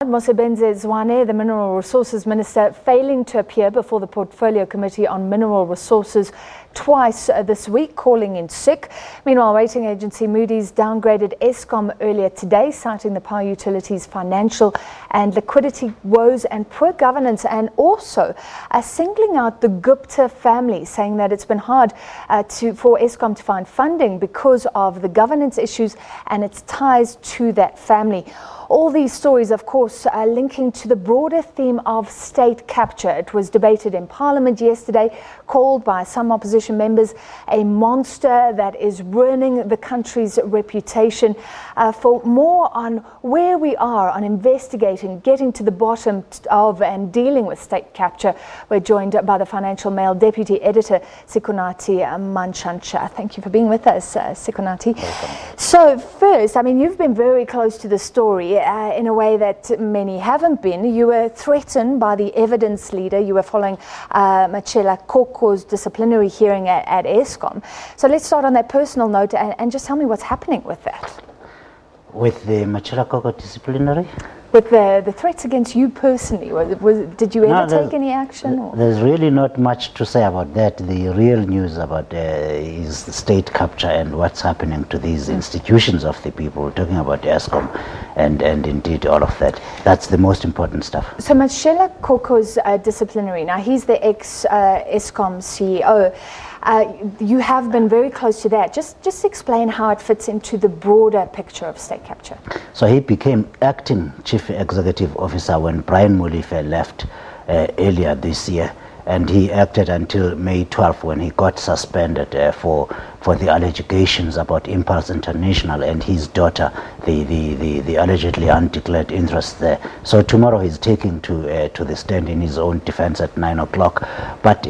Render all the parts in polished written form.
Mosebenzi Zwane, the Mineral Resources Minister, failing to appear before the Portfolio Committee on Mineral Resources twice this week, calling in sick. Meanwhile, rating agency Moody's downgraded Eskom earlier today, citing the power utility's financial and liquidity woes and poor governance, and also singling out the Gupta family, saying that it's been hard for Eskom to find funding because of the governance issues and its ties to that family. All these stories, of course, are linking to the broader theme of state capture. It was debated in Parliament yesterday, called by some opposition members a monster that is ruining the country's reputation. For more on where we are on investigating, getting to the bottom of and dealing with state capture, we're joined by the Financial Mail Deputy Editor, Sikonathi Mantshantsha. Thank you for being with us, Sikonathi. So first, I mean, you've been very close to the story. In a way that many haven't been. You were threatened by the evidence leader. You were following Machela Koko's disciplinary hearing at Eskom. So let's start on that personal note and just tell me what's happening with that. With the Machela Koko disciplinary? With the threats against you personally, did you ever take any action? Or? There's really not much to say about that. The real news about is the state capture and what's happening to these institutions of the people, talking about Eskom and indeed all of that. That's the most important stuff. So Machela Koko's disciplinary, now he's the ex-Eskom CEO. You have been very close to that. Just explain how it fits into the broader picture of state capture. So he became acting chief executive officer when Brian Molefe left earlier this year, and he acted until May 12th when he got suspended for the allegations about Impulse International and his daughter, the allegedly undeclared interest there. So tomorrow he's taking to the stand in his own defense at 9 o'clock. But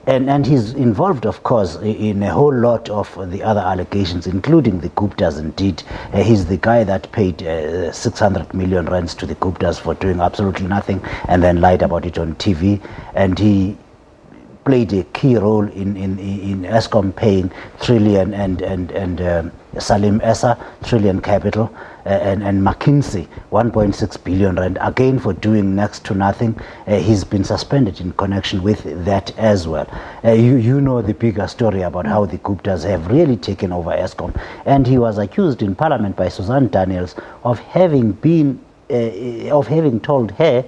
and he's involved, of course, in a whole lot of the other allegations, including the Guptas. Indeed, he's the guy that paid 600 million rands to the Guptas for doing absolutely nothing and then lied about it on TV. And he played a key role in Eskom paying Trillion and Salim Essa, Trillion Capital, and McKinsey 1.6 billion rand, again for doing next to nothing. He's been suspended in connection with that as well. You know the bigger story about how the Guptas have really taken over Eskom, and he was accused in Parliament by Susan Daniels of having told her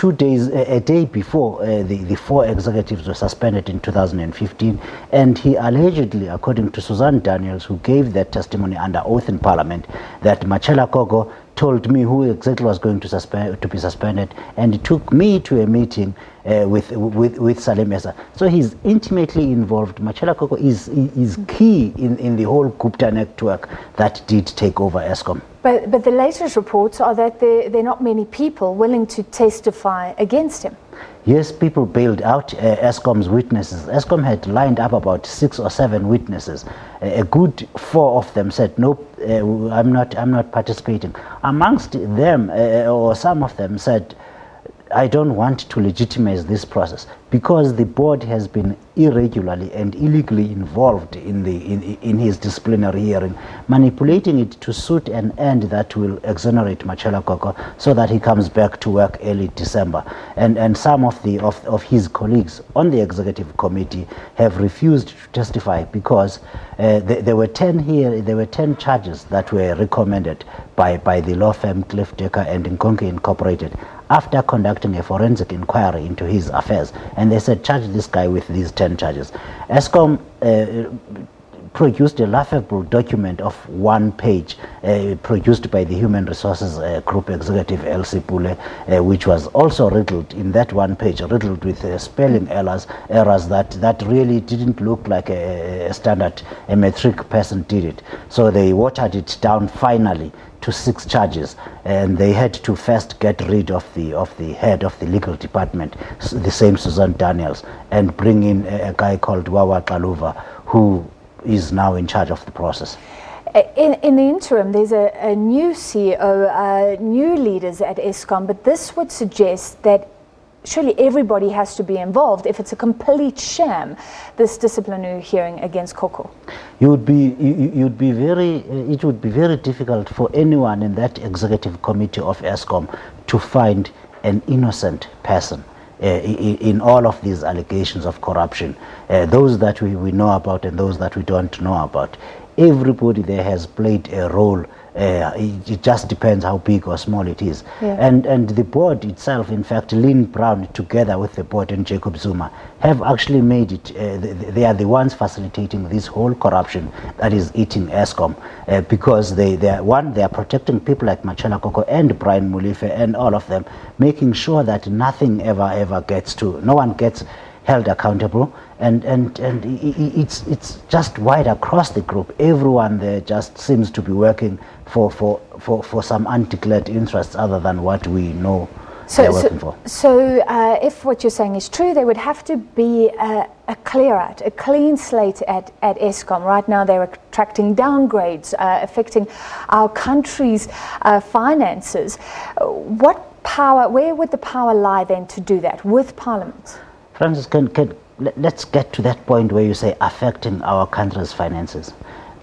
a day before the four executives were suspended in 2015, and he allegedly, according to Susan Daniels, who gave that testimony under oath in Parliament, that Machela Koko told me who exactly was going to be suspended, and he took me to a meeting with Salim Essa. So he's intimately involved. Machela Koko is key in the whole Gupta network that did take over Eskom. But the latest reports are that there are not many people willing to testify against him. Yes, people bailed out Eskom's witnesses. Eskom had lined up about 6 or 7 witnesses. A good 4 of them said, nope, I'm not participating. Amongst them, or some of them said, I don't want to legitimize this process because the board has been irregularly and illegally involved in his disciplinary hearing, manipulating it to suit an end that will exonerate Machela Koko so that he comes back to work early December. And some of his colleagues on the executive committee have refused to testify because there were 10 charges that were recommended by the law firm Cliff Decker and Nkonke Incorporated after conducting a forensic inquiry into his affairs, and they said charge this guy with these 10 charges. Eskom produced a laughable document of 1 page produced by the Human Resources Group Executive Elsie Pule, which was also riddled in that 1 page, riddled with spelling errors that really didn't look like a standard, a metric person did it. So they watered it down finally to 6 charges, and they had to first get rid of the head of the legal department, the same Susan Daniels, and bring in a guy called Wawa Kaluva, who is now in charge of the process. In the interim, there's a new CEO, new leaders at Eskom, but this would suggest that surely everybody has to be involved if it's a complete sham, this disciplinary hearing against Koko. It would be very difficult for anyone in that executive committee of Eskom to find an innocent person in all of these allegations of corruption, those that we know about and those that we don't know about. Everybody there has played a role. It just depends how big or small it is. Yeah. And the board itself, in fact, Lynn Brown, together with the board and Jacob Zuma, have actually made it, they are the ones facilitating this whole corruption that is eating Eskom, because they are protecting people like Machela Koko and Brian Mulife and all of them, making sure that nothing ever gets to, no one gets held accountable, and it's just wide across the group. Everyone there just seems to be working for some undeclared interests other than what we know they're working for. So if what you're saying is true, there would have to be a clear out, a clean slate at Eskom. Right now they're attracting downgrades, affecting our country's finances. What power, where would the power lie then to do that with Parliament? Francis, let's get to that point where you say affecting our country's finances.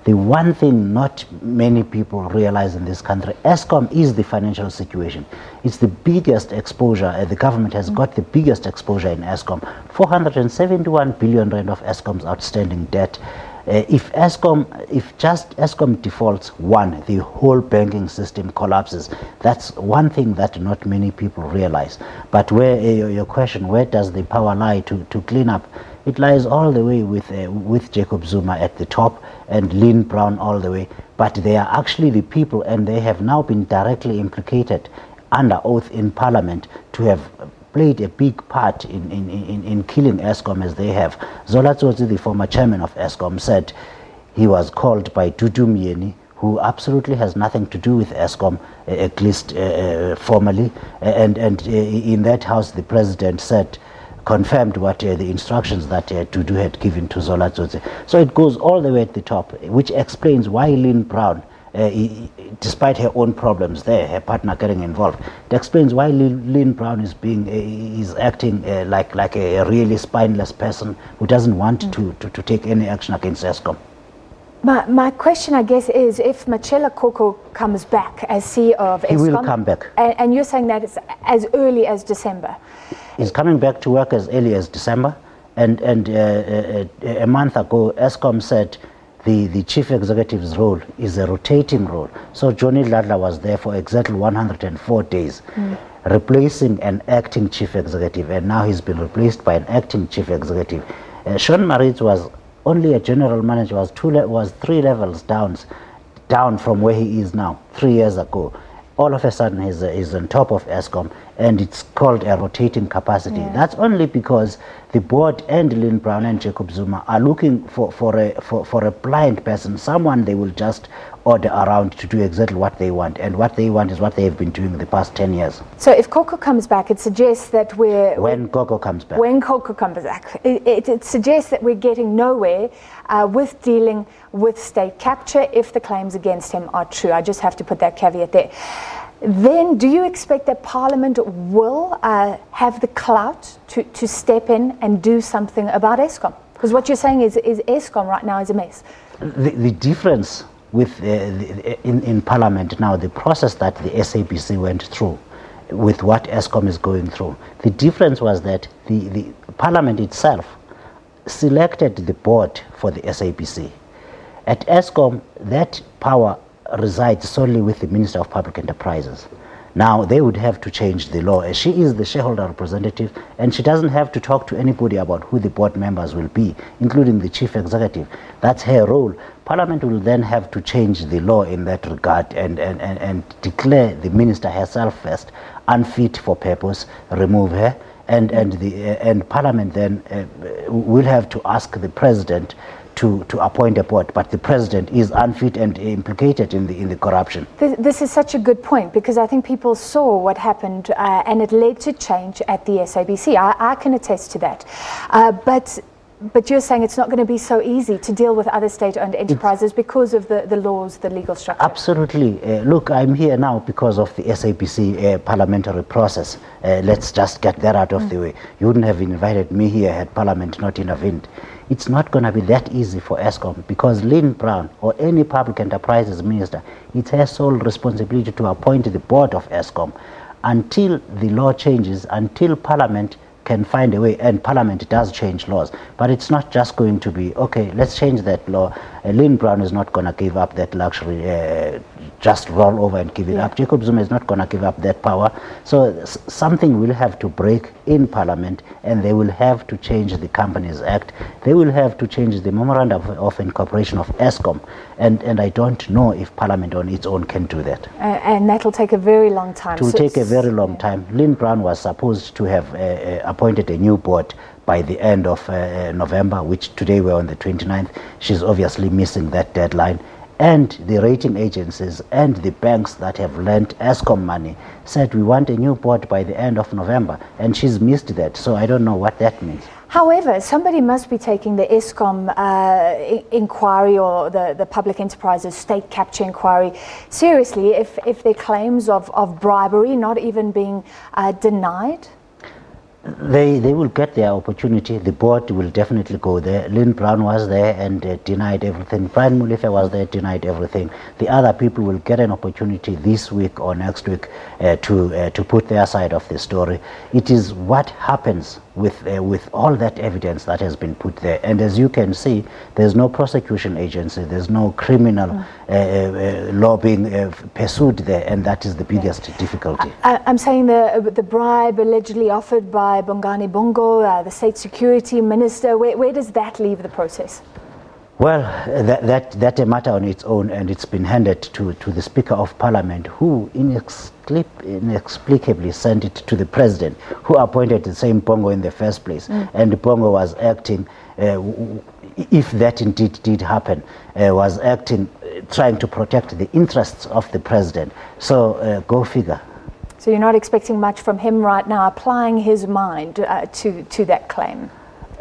The one thing not many people realize in this country, Eskom is the financial situation. It's the biggest exposure, the government has got the biggest exposure in Eskom. 471 billion rand of Eskom's outstanding debt. If just Eskom defaults one, the whole banking system collapses. That's one thing that not many people realize. But where your question, where does the power lie to clean up? It lies all the way with Jacob Zuma at the top and Lynn Brown all the way. But they are actually the people, and they have now been directly implicated under oath in Parliament to have played a big part in killing Eskom as they have. Zola Tsotsi, the former chairman of Eskom, said he was called by Dudu Myeni, who absolutely has nothing to do with Eskom, at least formally. And in that house, the president said, confirmed what the instructions that Dudu had given to Zola Tsotsi. So it goes all the way at the top, which explains why Lynn Brown, despite her own problems there, her partner getting involved, it explains why Lynn Brown is acting like a really spineless person who doesn't want to take any action against Eskom. My question, I guess, is if Machela Koko comes back as CEO of Eskom... He will come back. And you're saying that it's as early as December? He's coming back to work as early as December. And a month ago, Eskom said the chief executive's role is a rotating role. So Johnny Ladla was there for exactly 104 days, replacing an acting chief executive, and now he's been replaced by an acting chief executive. Sean Maritz was only a general manager, was 3 levels down from where he is now 3 years ago. All of a sudden he's on top of Eskom, and it's called a rotating capacity. Yeah. That's only because the board and Lynn Brown and Jacob Zuma are looking for a blind person, someone they will just order around to do exactly what they want, and what they want is what they have been doing the past 10 years. So if Koko comes back, it suggests that when Koko comes back. When Koko comes back, it suggests that we're getting nowhere with dealing with state capture if the claims against him are true. I just have to put that caveat there. Then do you expect that Parliament will have the clout to step in and do something about Eskom? Because what you're saying is Eskom right now is a mess. The difference with in Parliament now, the process that the SABC went through with what Eskom is going through, the difference was that the Parliament itself selected the board for the SABC. At Eskom, that power resides solely with the Minister of Public Enterprises. Now, they would have to change the law. She is the shareholder representative, and she doesn't have to talk to anybody about who the board members will be, including the chief executive. That's her role. Parliament will then have to change the law in that regard and declare the minister herself first unfit for purpose, remove her, and Parliament then will have to ask the president to appoint a board, but the president is unfit and implicated in the corruption. This is such a good point, because I think people saw what happened and it led to change at the SABC. I can attest to that. But you're saying it's not going to be so easy to deal with other state-owned enterprises because of the laws, the legal structure. Absolutely. Look, I'm here now because of the SABC parliamentary process. Let's just get that out of the way. You wouldn't have invited me here had Parliament not intervened. It's not going to be that easy for Eskom, because Lynn Brown or any public enterprises minister, it's her sole responsibility to appoint the board of Eskom. until the law changes, until Parliament can find a way, and Parliament does change laws. But it's not just going to be, okay, let's change that law. Lynn Brown is not going to give up that luxury, just roll over and give it up. Jacob Zuma is not going to give up that power. So something will have to break in Parliament, and they will have to change the Companies Act. They will have to change the Memorandum of Incorporation of Eskom. And I don't know if Parliament on its own can do that. And that'll take a very long time. It will take a very long time. Lynn Brown was supposed to have appointed a new board by the end of November, which today we're on the 29th. She's obviously missing that deadline. And the rating agencies and the banks that have lent Eskom money said we want a new board by the end of November, and she's missed that. So I don't know what that means. However, somebody must be taking the Eskom inquiry or the public enterprises state capture inquiry seriously if their claims of bribery not even being denied. They will get their opportunity. The board will definitely go there. Lynn Brown was there and denied everything. Brian Molefe was there, denied everything. The other people will get an opportunity this week or next week to put their side of the story. It is what happens with all that evidence that has been put there. And as you can see, there's no prosecution agency, there's no criminal law being pursued there, and that is the biggest difficulty. I'm saying the bribe allegedly offered by Bongani Bongo, the state security minister, where does that leave the process? Well, that's a matter on its own, and it's been handed to the Speaker of Parliament, who inexplicably sent it to the President, who appointed the same Bongo in the first place. And Bongo was acting, if that indeed did happen, was acting, trying to protect the interests of the President. So go figure. So you're not expecting much from him right now, applying his mind to that claim?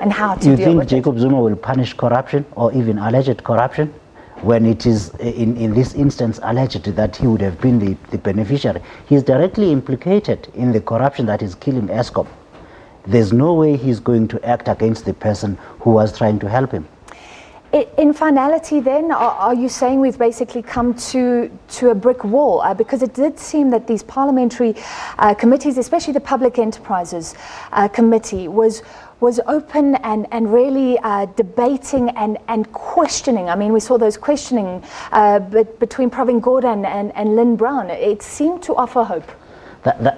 And how to deal with it. You think Jacob Zuma will punish corruption or even alleged corruption when it is in this instance alleged that he would have been the beneficiary? He is directly implicated in the corruption that is killing Eskom. There's no way he's going to act against the person who was trying to help him. In finality then, are you saying we've basically come to a brick wall? Because it did seem that these parliamentary committees, especially the Public Enterprises Committee, was open and really debating and questioning. I mean, we saw those questioning between Pravin Gordhan and Lynn Brown. It seemed to offer hope.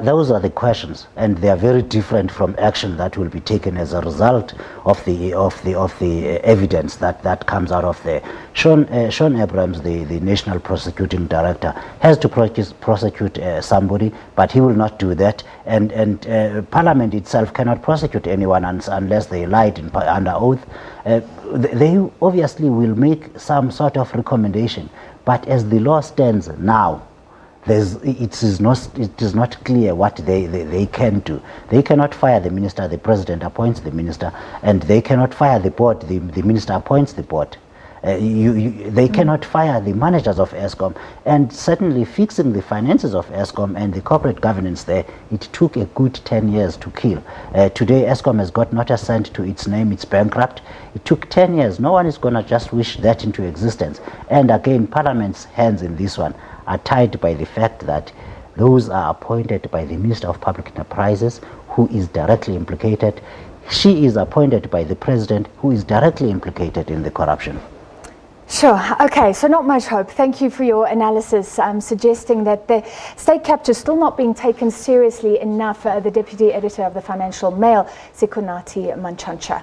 Those are the questions, and they are very different from action that will be taken as a result of the evidence that comes out of there. Sean Abrams, the National Prosecuting Director, has to prosecute somebody, but he will not do that. And Parliament itself cannot prosecute anyone unless they lied under oath. They obviously will make some sort of recommendation, but as the law stands now, it is not clear what they can do. They cannot fire the minister, the president appoints the minister, and they cannot fire the board, the minister appoints the board. They cannot fire the managers of Eskom, and certainly fixing the finances of Eskom and the corporate governance there, it took a good 10 years to kill. Today Eskom has got not a cent to its name, it's bankrupt. It took 10 years. No one is going to just wish that into existence. And again, Parliament's hands in this one are tied by the fact that those are appointed by the Minister of Public Enterprises, who is directly implicated. She is appointed by the President, who is directly implicated in the corruption. Sure. Okay, so not much hope. Thank you for your analysis, suggesting that the state capture is still not being taken seriously enough. The Deputy Editor of the Financial Mail, Sikonathi Mantshantsha.